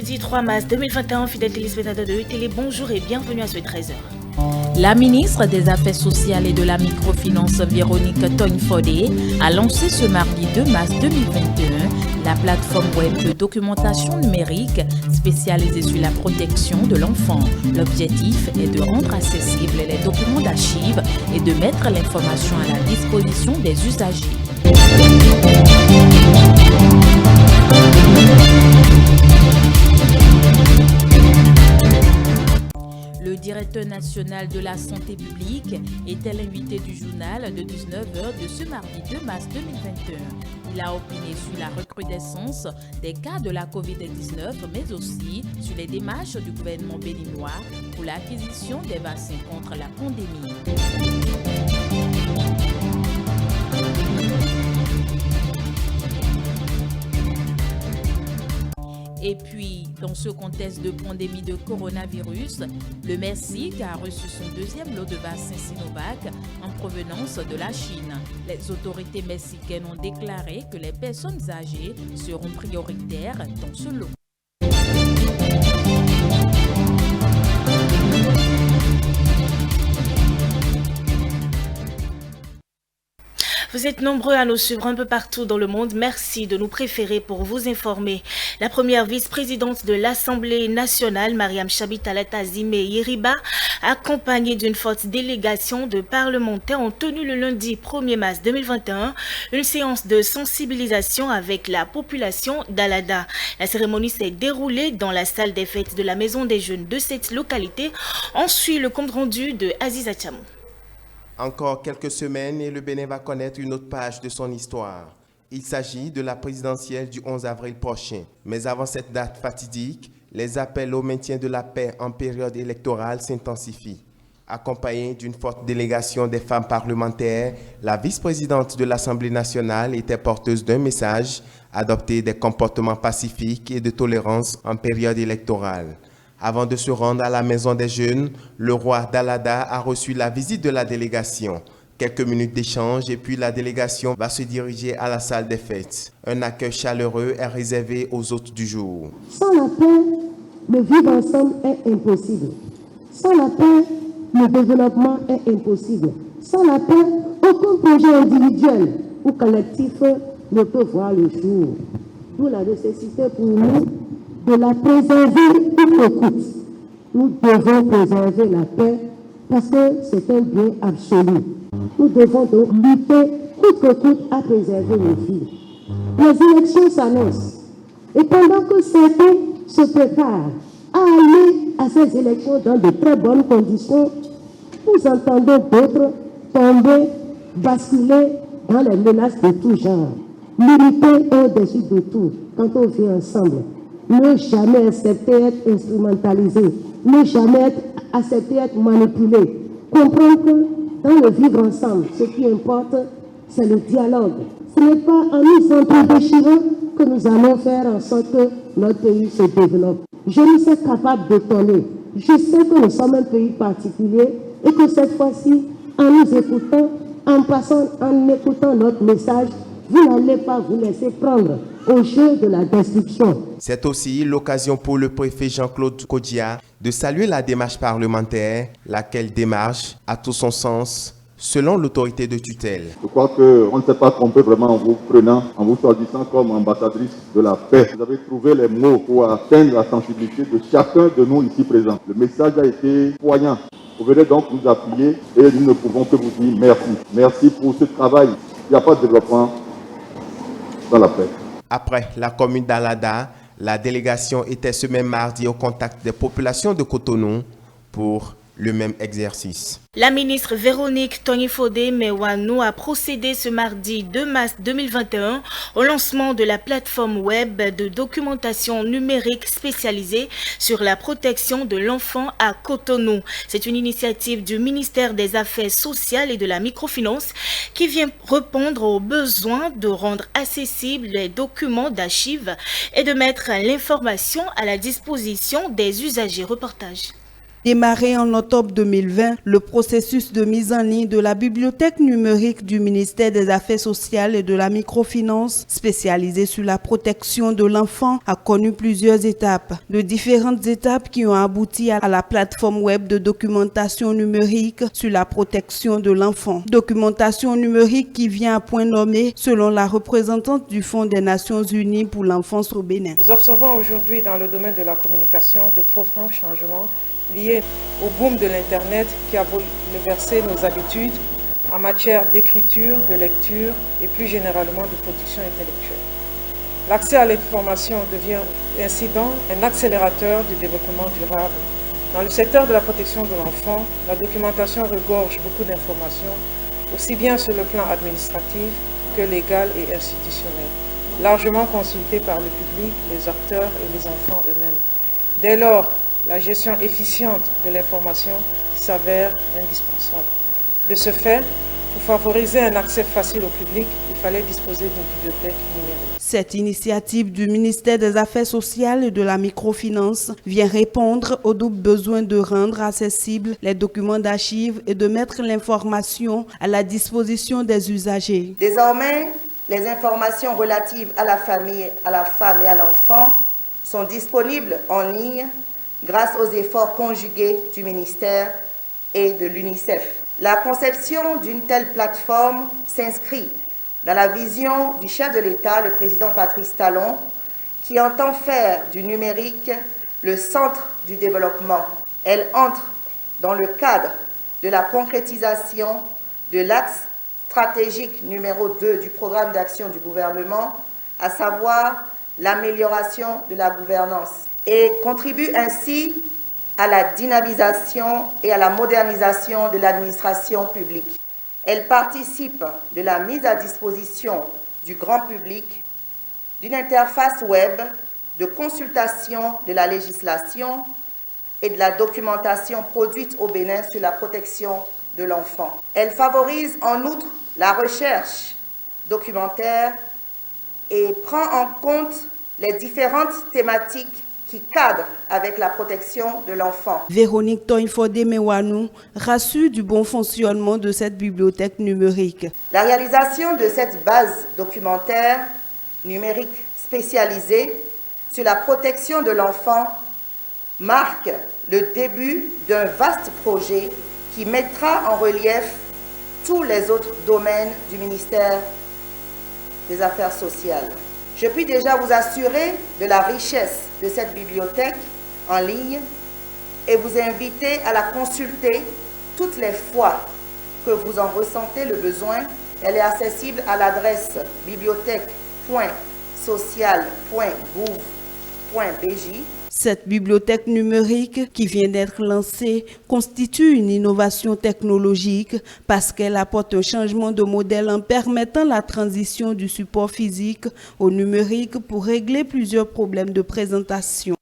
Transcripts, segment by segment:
mercredi 3 mars 2021, fidèles téléspectateurs de E-Télé, bonjour et bienvenue à ce 13h. La ministre des Affaires sociales et de la microfinance, Véronique Togne-Fodé, a lancé ce mardi 2 mars 2021 la plateforme web de documentation numérique spécialisée sur la protection de l'enfant. L'objectif est de rendre accessibles les documents d'archives et de mettre l'information à la disposition des usagers. Le directeur national de la santé publique était l'invité du journal de 19h de ce mardi 2 mars 2021. Il a opiné sur la recrudescence des cas de la COVID-19, mais aussi sur les démarches du gouvernement béninois pour l'acquisition des vaccins contre la pandémie. Et puis, dans ce contexte de pandémie de coronavirus, le Mexique a reçu son deuxième lot de vaccins Sinovac en provenance de la Chine. Les autorités mexicaines ont déclaré que les personnes âgées seront prioritaires dans ce lot. Vous êtes nombreux à nous suivre un peu partout dans le monde. Merci de nous préférer pour vous informer. La première vice-présidente de l'Assemblée nationale, Mariam Chabi-Talata Zime-Yeriba, accompagnée d'une forte délégation de parlementaires, ont tenu le lundi 1er mars 2021 une séance de sensibilisation avec la population d'Alada. La cérémonie s'est déroulée dans la salle des fêtes de la Maison des Jeunes de cette localité. On suit le compte rendu de Aziza Chamou. Encore quelques semaines et le Bénin va connaître une autre page de son histoire. Il s'agit de la présidentielle du 11 avril prochain. Mais avant cette date fatidique, les appels au maintien de la paix en période électorale s'intensifient. Accompagnée d'une forte délégation des femmes parlementaires, la vice-présidente de l'Assemblée nationale était porteuse d'un message: adopter des comportements pacifiques et de tolérance en période électorale. Avant de se rendre à la Maison des Jeunes, le roi d'Alada a reçu la visite de la délégation. Quelques minutes d'échange et puis la délégation va se diriger à la salle des fêtes. Un accueil chaleureux est réservé aux hôtes du jour. Sans la paix, le vivre ensemble est impossible. Sans la paix, le développement est impossible. Sans la paix, aucun projet individuel ou collectif ne peut voir le jour. D'où la nécessité pour nous de la préserver coûte que coûte. Nous devons préserver la paix parce que c'est un bien absolu. Nous devons donc lutter coûte que coûte à préserver nos vies. Les élections s'annoncent. Et pendant que certains se préparent à aller à ces élections dans de très bonnes conditions, nous entendons d'autres tomber, basculer dans les menaces de tout genre. L'unité est au-dessus de tout quand on vit ensemble. Ne jamais accepter être instrumentalisé, ne jamais accepter être manipulé. Comprendre que dans le vivre ensemble, ce qui importe, c'est le dialogue. Ce n'est pas en nous entre-déchirant que nous allons faire en sorte que notre pays se développe. Je ne suis capable de tolérer. Je sais que nous sommes un pays particulier et que cette fois-ci, en nous écoutant, en écoutant notre message, vous n'allez pas vous laisser prendre au jeu de la destruction. C'est aussi l'occasion pour le préfet Jean-Claude Kodia de saluer la démarche parlementaire, laquelle démarche a tout son sens selon l'autorité de tutelle. Je crois qu'on ne s'est pas trompé vraiment en vous prenant, en vous choisissant comme ambassadrice de la paix. Vous avez trouvé les mots pour atteindre la sensibilité de chacun de nous ici présents. Le message a été poignant. Vous venez donc nous appuyer et nous ne pouvons que vous dire merci. Merci pour ce travail. Il n'y a pas de développement dans la paix. Après la commune d'Alada, la délégation était ce même mardi au contact des populations de Cotonou pour le même exercice. La ministre Véronique Togne-Fodé Mewanou a procédé ce mardi 2 mars 2021 au lancement de la plateforme web de documentation numérique spécialisée sur la protection de l'enfant à Cotonou. C'est une initiative du ministère des Affaires sociales et de la microfinance qui vient répondre aux besoins de rendre accessibles les documents d'archives et de mettre l'information à la disposition des usagers. Reportage. Démarré en octobre 2020, le processus de mise en ligne de la bibliothèque numérique du ministère des Affaires sociales et de la microfinance, spécialisée sur la protection de l'enfant, a connu plusieurs étapes. De différentes étapes qui ont abouti à la plateforme web de documentation numérique sur la protection de l'enfant. Documentation numérique qui vient à point nommé selon la représentante du Fonds des Nations Unies pour l'enfance au Bénin. Nous observons aujourd'hui dans le domaine de la communication de profonds changements liés au boom de l'Internet qui a bouleversé nos habitudes en matière d'écriture, de lecture et plus généralement de production intellectuelle. L'accès à l'information devient ainsi donc un accélérateur du développement durable. Dans le secteur de la protection de l'enfant, la documentation regorge beaucoup d'informations, aussi bien sur le plan administratif que légal et institutionnel, largement consultées par le public, les acteurs et les enfants eux-mêmes. Dès lors, la gestion efficiente de l'information s'avère indispensable. De ce fait, pour favoriser un accès facile au public, il fallait disposer d'une bibliothèque numérique. Cette initiative du ministère des Affaires sociales et de la microfinance vient répondre au double besoin de rendre accessibles les documents d'archives et de mettre l'information à la disposition des usagers. Désormais, les informations relatives à la famille, à la femme et à l'enfant sont disponibles en ligne grâce aux efforts conjugués du ministère et de l'UNICEF. La conception d'une telle plateforme s'inscrit dans la vision du chef de l'État, le président Patrice Talon, qui entend faire du numérique le centre du développement. Elle entre dans le cadre de la concrétisation de l'axe stratégique numéro 2 du programme d'action du gouvernement, à savoir l'amélioration de la gouvernance, et contribue ainsi à la dynamisation et à la modernisation de l'administration publique. Elle participe de la mise à disposition du grand public d'une interface web de consultation de la législation et de la documentation produite au Bénin sur la protection de l'enfant. Elle favorise en outre la recherche documentaire et prend en compte les différentes thématiques qui cadrent avec la protection de l'enfant. Véronique Toynfodé-Mewanou rassure du bon fonctionnement de cette bibliothèque numérique. La réalisation de cette base documentaire numérique spécialisée sur la protection de l'enfant marque le début d'un vaste projet qui mettra en relief tous les autres domaines du ministère des Affaires sociales. Je puis déjà vous assurer de la richesse de cette bibliothèque en ligne et vous inviter à la consulter toutes les fois que vous en ressentez le besoin. Elle est accessible à l'adresse bibliothèque.social.gouv.bj. Cette bibliothèque numérique qui vient d'être lancée constitue une innovation technologique parce qu'elle apporte un changement de modèle en permettant la transition du support physique au numérique pour régler plusieurs problèmes de présentation.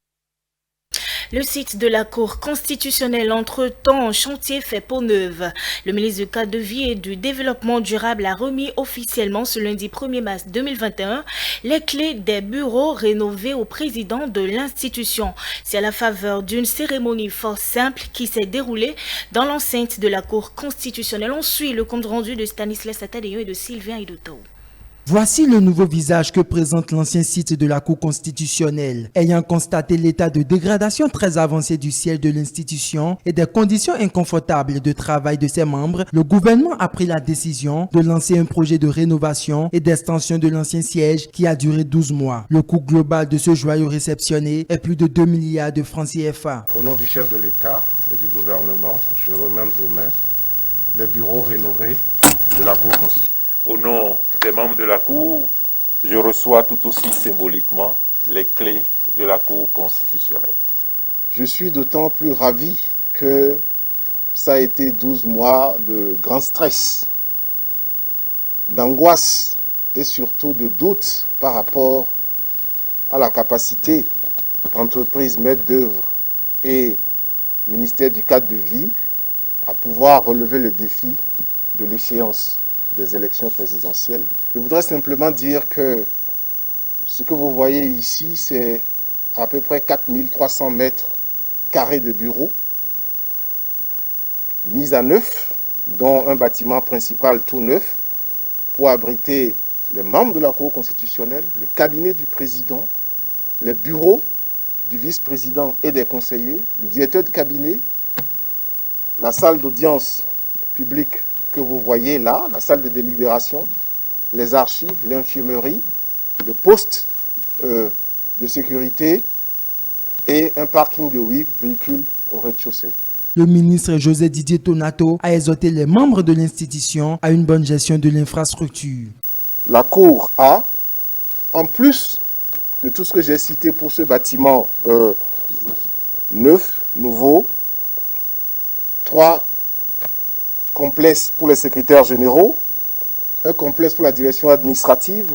Le site de la Cour constitutionnelle entre-temps en chantier fait peau neuve. Le ministre du Cadre de vie et du Développement durable a remis officiellement ce lundi 1er mars 2021 les clés des bureaux rénovés au président de l'institution. C'est à la faveur d'une cérémonie fort simple qui s'est déroulée dans l'enceinte de la Cour constitutionnelle. On suit le compte rendu de Stanislas Atadeyo et de Sylvain Idotao. Voici le nouveau visage que présente l'ancien site de la Cour constitutionnelle. Ayant constaté l'état de dégradation très avancé du siège de l'institution et des conditions inconfortables de travail de ses membres, le gouvernement a pris la décision de lancer un projet de rénovation et d'extension de l'ancien siège qui a duré 12 mois. Le coût global de ce joyau réceptionné est plus de 2 milliards de francs CFA. Au nom du chef de l'État et du gouvernement, je remets entre vos mains les bureaux rénovés de la Cour constitutionnelle. Au nom des membres de la Cour, je reçois tout aussi symboliquement les clés de la Cour constitutionnelle. Je suis d'autant plus ravi que ça a été 12 mois de grand stress, d'angoisse et surtout de doute par rapport à la capacité entreprise maître d'œuvre et ministère du Cadre de vie à pouvoir relever le défi de l'échéance des élections présidentielles. Je voudrais simplement dire que ce que vous voyez ici, c'est à peu près 4300 mètres carrés de bureaux mises à neuf, dont un bâtiment principal tout neuf, pour abriter les membres de la Cour constitutionnelle, le cabinet du président, les bureaux du vice-président et des conseillers, le directeur de cabinet, la salle d'audience publique que vous voyez là, la salle de délibération, les archives, l'infirmerie, le poste de sécurité et un parking de 8 véhicules au rez-de-chaussée. Le ministre José Didier Tonato a exhorté les membres de l'institution à une bonne gestion de l'infrastructure. La Cour a, en plus de tout ce que j'ai cité pour ce bâtiment neuf, nouveau, 3 complexes pour les secrétaires généraux, un complexe pour la direction administrative,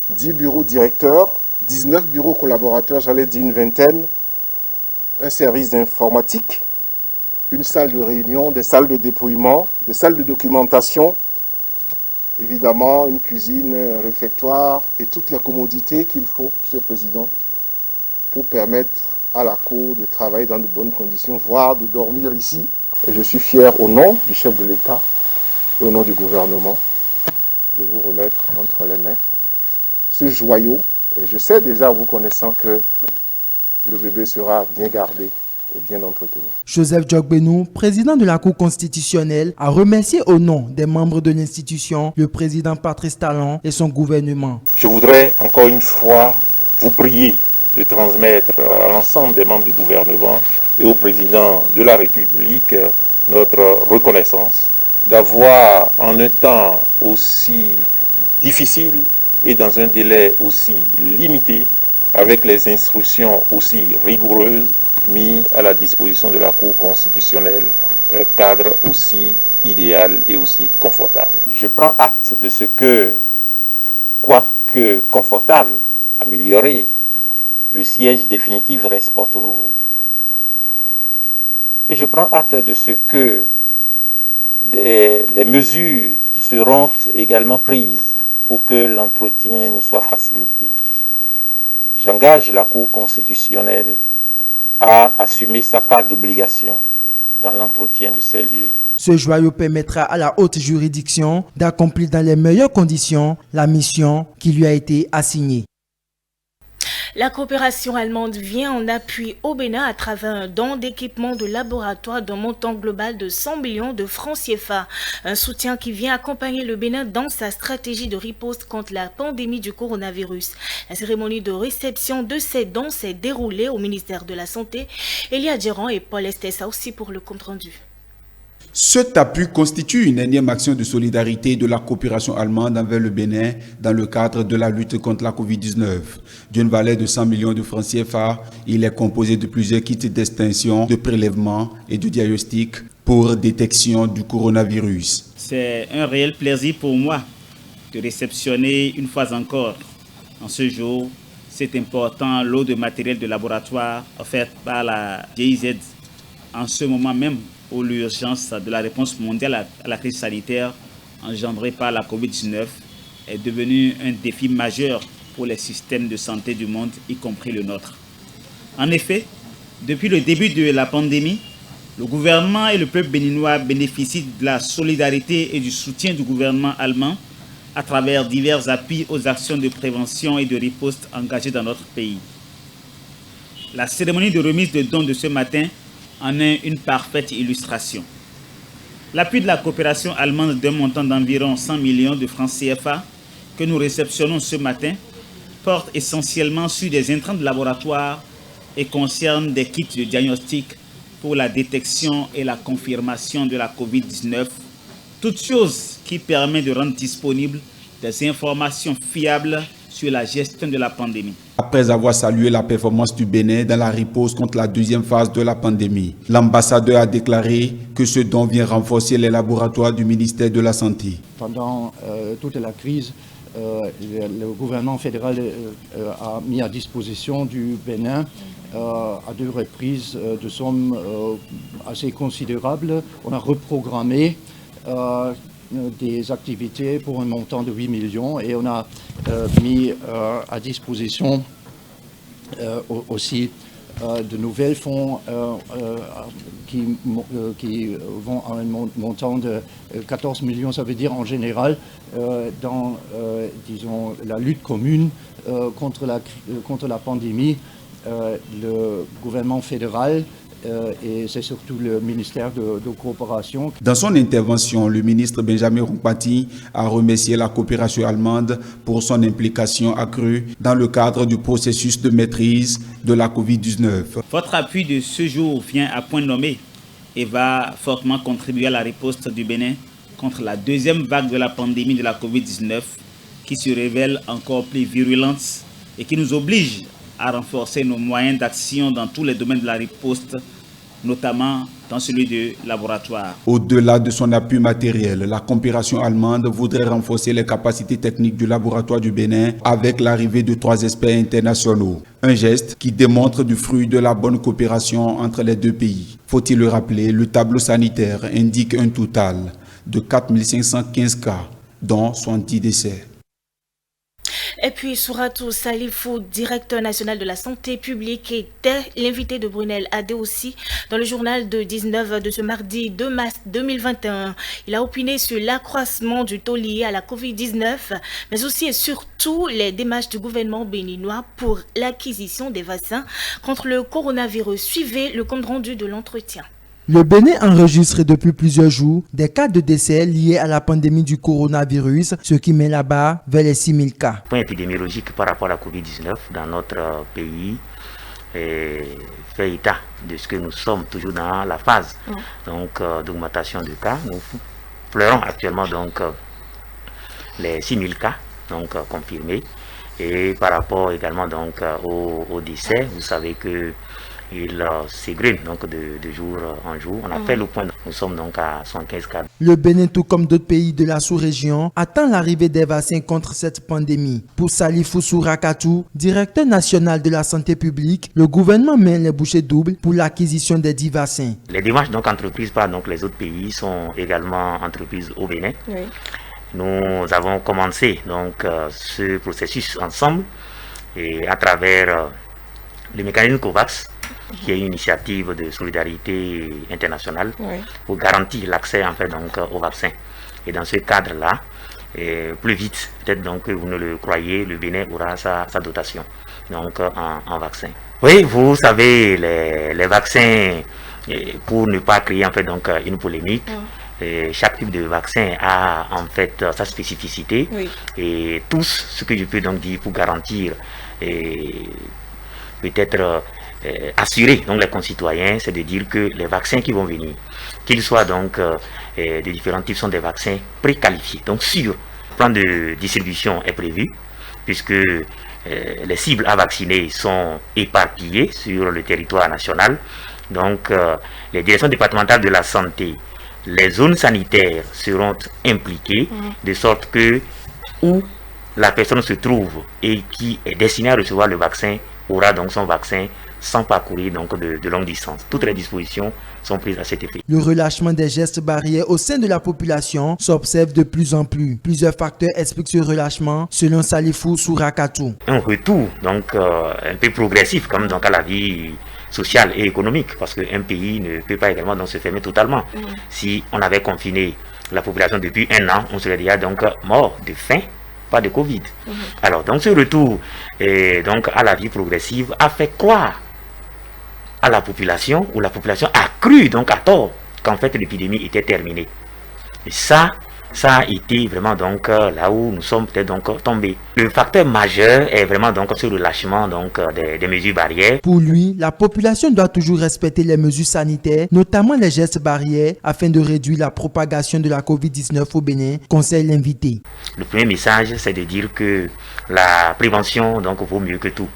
10 bureaux directeurs, 19 bureaux collaborateurs, j'allais dire une vingtaine, un service d'informatique, une salle de réunion, des salles de dépouillement, des salles de documentation, évidemment une cuisine, un réfectoire et toutes les commodités qu'il faut, Monsieur le Président, pour permettre à la Cour de travailler dans de bonnes conditions, voire de dormir ici. Et je suis fier au nom du chef de l'État et au nom du gouvernement de vous remettre entre les mains ce joyau. Et je sais déjà, vous connaissant, que le bébé sera bien gardé et bien entretenu. Joseph Djokbenou, président de la Cour constitutionnelle, a remercié au nom des membres de l'institution le président Patrice Talon et son gouvernement. Je voudrais encore une fois vous prier de transmettre à l'ensemble des membres du gouvernement et au président de la République notre reconnaissance d'avoir en un temps aussi difficile et dans un délai aussi limité, avec les instructions aussi rigoureuses, mis à la disposition de la Cour constitutionnelle, un cadre aussi idéal et aussi confortable. Je prends acte de ce que, quoique confortable, amélioré, le siège définitif reste Porto Novo. Et je prends acte de ce que des mesures seront également prises pour que l'entretien nous soit facilité. J'engage la Cour constitutionnelle à assumer sa part d'obligation dans l'entretien de ces lieux. Ce joyau permettra à la haute juridiction d'accomplir dans les meilleures conditions la mission qui lui a été assignée. La coopération allemande vient en appui au Bénin à travers un don d'équipement de laboratoire d'un montant global de 100 millions de francs CFA. Un soutien qui vient accompagner le Bénin dans sa stratégie de riposte contre la pandémie du coronavirus. La cérémonie de réception de ces dons s'est déroulée au ministère de la Santé. Elia Djeran et Paul Estessa aussi pour le compte-rendu. Cet appui constitue une énième action de solidarité de la coopération allemande envers le Bénin dans le cadre de la lutte contre la Covid-19. D'une valeur de 100 millions de francs CFA, il est composé de plusieurs kits d'extinction, de prélèvement et de diagnostic pour détection du coronavirus. C'est un réel plaisir pour moi de réceptionner une fois encore, en ce jour, cet important lot de matériel de laboratoire offert par la GIZ en ce moment même où l'urgence de la réponse mondiale à la crise sanitaire engendrée par la COVID-19 est devenue un défi majeur pour les systèmes de santé du monde, y compris le nôtre. En effet, depuis le début de la pandémie, le gouvernement et le peuple béninois bénéficient de la solidarité et du soutien du gouvernement allemand à travers divers appuis aux actions de prévention et de riposte engagées dans notre pays. La cérémonie de remise de dons de ce matin en est une parfaite illustration. L'appui de la coopération allemande d'un montant d'environ 100 millions de francs CFA que nous réceptionnons ce matin porte essentiellement sur des intrants de laboratoire et concerne des kits de diagnostic pour la détection et la confirmation de la COVID-19, toute chose qui permet de rendre disponibles des informations fiables sur la gestion de la pandémie. Après avoir salué la performance du Bénin dans la riposte contre la deuxième phase de la pandémie, l'ambassadeur a déclaré que ce don vient renforcer les laboratoires du ministère de la Santé. Pendant toute la crise, le gouvernement fédéral a mis à disposition du Bénin à 2 reprises de sommes assez considérables. On a reprogrammé des activités pour un montant de 8 millions et on a mis à disposition aussi de nouvelles fonds qui vont à un montant de 14 millions, ça veut dire en général, dans disons, la lutte commune contre la pandémie, le gouvernement fédéral et c'est surtout le ministère de coopération. Dans son intervention, le ministre Benjamin Rumpati a remercié la coopération allemande pour son implication accrue dans le cadre du processus de maîtrise de la COVID-19. Votre appui de ce jour vient à point nommé et va fortement contribuer à la riposte du Bénin contre la deuxième vague de la pandémie de la COVID-19 qui se révèle encore plus virulente et qui nous oblige à renforcer nos moyens d'action dans tous les domaines de la riposte, notamment dans celui du laboratoire. Au-delà de son appui matériel, la coopération allemande voudrait renforcer les capacités techniques du laboratoire du Bénin avec l'arrivée de 3 experts internationaux. Un geste qui démontre du fruit de la bonne coopération entre les deux pays. Faut-il le rappeler, le tableau sanitaire indique un total de 4 515 cas, dont 70 décès. Et puis Souratou Salifou, directeur national de la santé publique, était l'invité de Brunel Adé aussi dans le journal de 19 de ce mardi 2 mars 2021. Il a opiné sur l'accroissement du taux lié à la COVID-19, mais aussi et surtout les démarches du gouvernement béninois pour l'acquisition des vaccins contre le coronavirus. Suivez le compte rendu de l'entretien. Le Bénin enregistre depuis plusieurs jours des cas de décès liés à la pandémie du coronavirus, ce qui met là-bas vers les 6 000 cas. Le point épidémiologique par rapport à la COVID-19 dans notre pays fait état de ce que nous sommes toujours dans la phase d'augmentation de cas. Nous pleurons actuellement les 6 000 cas confirmés. Et par rapport également au décès, vous savez que il s'égrène de jour en jour. On a fait le point, nous sommes à 75 cas. Le Bénin, tout comme d'autres pays de la sous-région, attend l'arrivée des vaccins contre cette pandémie. Pour Salifou Sourakatou, directeur national de la santé publique, le gouvernement met les bouchées doubles pour l'acquisition des 10 vaccins. Les démarches entreprises par les autres pays sont également entreprises au Bénin. Oui. Nous avons commencé ce processus ensemble et à travers le mécanisme COVAX, qui est une initiative de solidarité internationale pour garantir l'accès au vaccin. Et dans ce cadre-là, plus vite, peut-être que vous ne le croyez, le Bénin aura sa dotation en vaccin. Oui, vous savez, les vaccins, pour ne pas créer une polémique, chaque type de vaccin a sa spécificité. Et tout ce que je peux dire pour garantir peut-être assurer les concitoyens, c'est de dire que les vaccins qui vont venir, qu'ils soient de différents types, sont des vaccins préqualifiés, sûrs. Le plan de distribution est prévu puisque les cibles à vacciner sont éparpillées sur le territoire national. Les directions départementales de la santé, les zones sanitaires seront impliquées de sorte que où la personne se trouve et qui est destinée à recevoir le vaccin aura son vaccin sans parcourir de longue distance. Toutes les dispositions sont prises à cet effet. Le relâchement des gestes barrières au sein de la population s'observe de plus en plus. Plusieurs facteurs expliquent ce relâchement, selon Salifou Sourakatou. Un retour un peu progressif à la vie sociale et économique, parce qu'un pays ne peut pas également se fermer totalement. Si on avait confiné la population depuis 1 an, on serait déjà mort de faim, pas de Covid. Alors ce retour à la vie progressive a fait croire à la population, ou la population a cru à tort qu'en fait l'épidémie était terminée. Et ça a été vraiment là où nous sommes peut-être tombés. Le facteur majeur est vraiment ce relâchement des mesures barrières. Pour lui, la population doit toujours respecter les mesures sanitaires, notamment les gestes barrières, afin de réduire la propagation de la COVID-19 au Bénin, conseille l'invité. Le premier message, c'est de dire que la prévention vaut mieux que tout.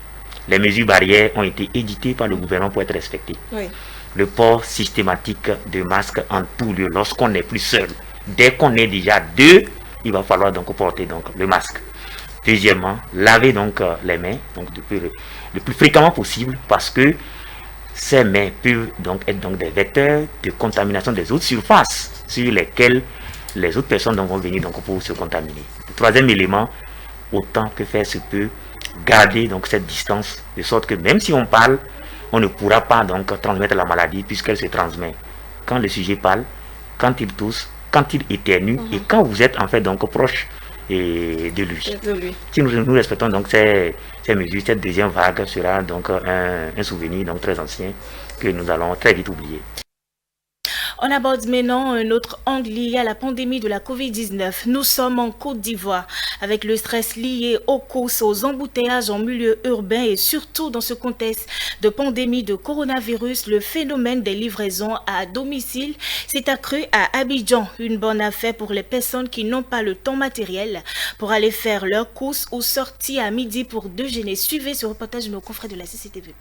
Les mesures barrières ont été éditées par le gouvernement pour être respectées. Le port systématique de masques en tout lieu, lorsqu'on n'est plus seul. Dès qu'on est déjà 2, il va falloir porter le masque. Deuxièmement, laver les mains le plus fréquemment possible, parce que ces mains peuvent être des vecteurs de contamination des autres surfaces sur lesquelles les autres personnes vont venir pour se contaminer. Le troisième élément, autant que faire se peut, garder cette distance, de sorte que même si on parle, on ne pourra pas donc transmettre la maladie puisqu'elle se transmet quand le sujet parle, quand il tousse, quand il éternue et quand vous êtes en fait donc proche de lui. Si nous respectons donc ces mesures, cette deuxième vague sera donc un souvenir donc très ancien que nous allons très vite oublier. On aborde maintenant un autre angle lié à la pandémie de la Covid-19. Nous sommes en Côte d'Ivoire avec le stress lié aux courses, aux embouteillages en milieu urbain et surtout dans ce contexte de pandémie de coronavirus, le phénomène des livraisons à domicile s'est accru à Abidjan. Une bonne affaire pour les personnes qui n'ont pas le temps matériel pour aller faire leurs courses ou sortir à midi pour déjeuner. Suivez ce reportage de nos confrères de la CCTV+.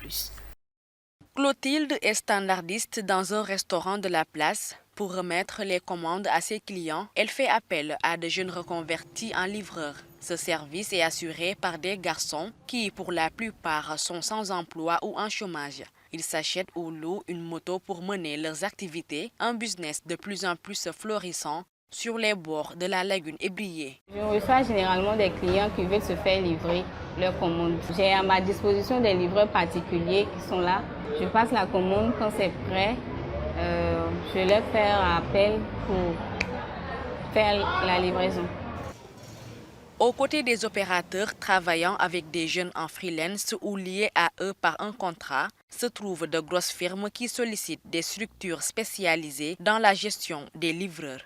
Clotilde est standardiste dans un restaurant de la place. Pour remettre les commandes à ses clients, elle fait appel à de jeunes reconvertis en livreurs. Ce service est assuré par des garçons qui, pour la plupart, sont sans emploi ou en chômage. Ils s'achètent ou louent une moto pour mener leurs activités, un business de plus en plus florissant sur les bords de la lagune ébriée. Je reçois généralement des clients qui veulent se faire livrer leurs commandes. J'ai à ma disposition des livreurs particuliers qui sont là. Je passe la commande quand c'est prêt. Je leur fais appel pour faire la livraison. Aux côtés des opérateurs travaillant avec des jeunes en freelance ou liés à eux par un contrat, se trouvent de grosses firmes qui sollicitent des structures spécialisées dans la gestion des livreurs.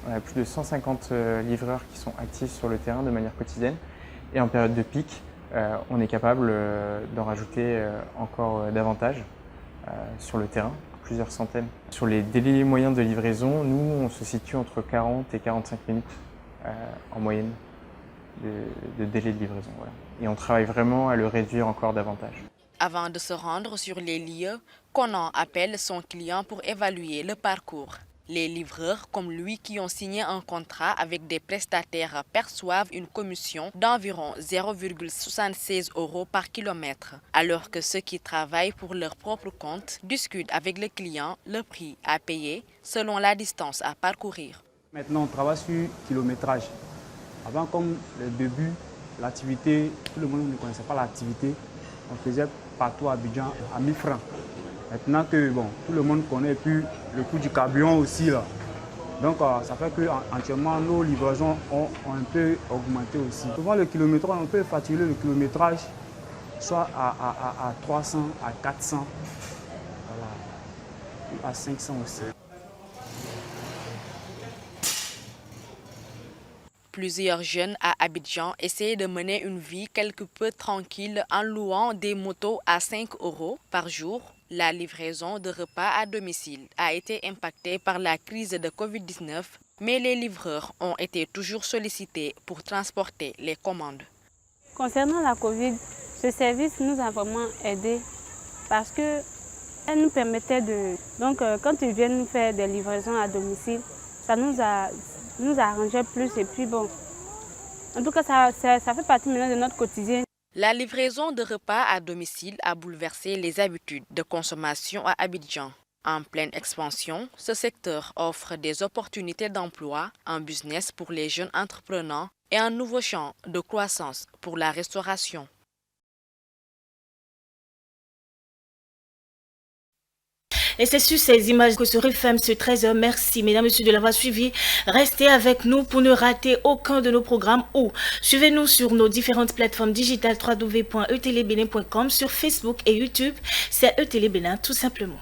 On a plus de 150 livreurs qui sont actifs sur le terrain de manière quotidienne. Et en période de pic, on est capable d'en rajouter encore davantage sur le terrain, plusieurs centaines. Sur les délais moyens de livraison, nous, on se situe entre 40 et 45 minutes en moyenne de délai de livraison. Voilà. Et on travaille vraiment à le réduire encore davantage. Avant de se rendre sur les lieux, Conan appelle son client pour évaluer le parcours. Les livreurs, comme lui, qui ont signé un contrat avec des prestataires, perçoivent une commission d'environ 0,76 € par kilomètre, alors que ceux qui travaillent pour leur propre compte discutent avec le client le prix à payer selon la distance à parcourir. Maintenant, on travaille sur kilométrage. Avant, comme le début, l'activité, tout le monde ne connaissait pas l'activité, on faisait partout à Abidjan à 1000 francs. Maintenant que tout le monde connaît, puis le coût du camion aussi là. Donc ça fait que entièrement nos livraisons ont un peu augmenté aussi. Souvent le kilométrage, on peut facturer le kilométrage soit à 300, à 400, voilà, à 500 aussi. Plusieurs jeunes à Abidjan essaient de mener une vie quelque peu tranquille en louant des motos à 5 € par jour. La livraison de repas à domicile a été impactée par la crise de Covid-19, mais les livreurs ont été toujours sollicités pour transporter les commandes. Concernant la Covid, ce service nous a vraiment aidés parce qu'elle nous permettait de... Donc quand ils viennent nous faire des livraisons à domicile, ça nous arrangeait plus et puis en tout cas ça fait partie maintenant de notre quotidien. La livraison de repas à domicile a bouleversé les habitudes de consommation à Abidjan. En pleine expansion, ce secteur offre des opportunités d'emploi, un business pour les jeunes entrepreneurs et un nouveau champ de croissance pour la restauration. Et c'est sur ces images que se referme ce 13h. Merci, mesdames et messieurs, de l'avoir suivi. Restez avec nous pour ne rater aucun de nos programmes ou suivez-nous sur nos différentes plateformes digitales www.etelebénin.com, sur Facebook et YouTube. C'est ETélé Bénin, tout simplement.